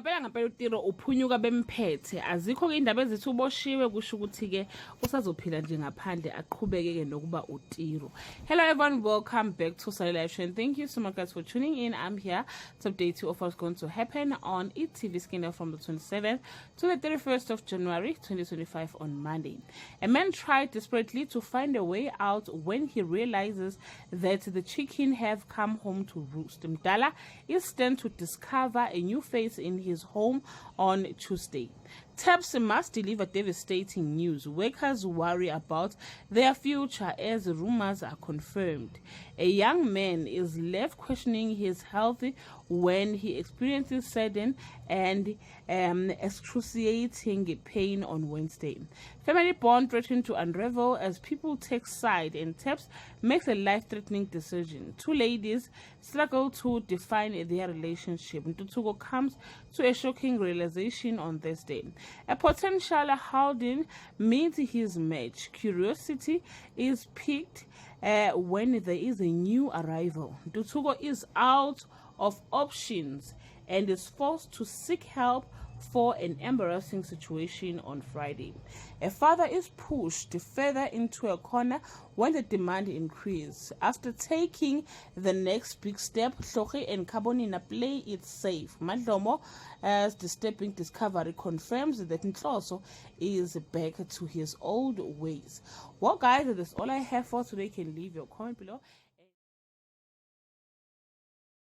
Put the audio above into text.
ngampela uTiro uphunyuka bemphethe azikho ke indaba ezithi uboshiwe kusho ukuthi ke usazophila nje ngaphandle aqhubeke ke nokuba uTiro. Hello everyone, welcome back to Solid Live Show and thank you so much guys for tuning in. I'm here to update you of what's going to happen on eTV Scandal from the 27th to the 31st of January 2025 on Monday. A man tried desperately to find a way out when he realizes that the chicken have come home to roost. Mdala is stunned to discover a new face in his home on Tuesday. TAPS must deliver devastating news. Workers worry about their future as rumors are confirmed. A young man is left questioning his health when he experiences sudden and excruciating pain on Wednesday. Family bond threatened to unravel as people take side and TAPS makes a life-threatening decision. Two ladies struggle to define their relationship. Ntutuko comes to a shocking realization on Thursday. A potential Howden meets his match. Curiosity is piqued when there is a new arrival. Ntutuko is out of options and is forced to seek help for an embarrassing situation on Friday. A father is pushed further into a corner when the demand increases. After taking the next big step, Hloki and Kabonina play it safe. Madlomo, as disturbing discovery, confirms that Ntloso is back to his old ways. Well guys, that's all I have for today. You can leave your comment below.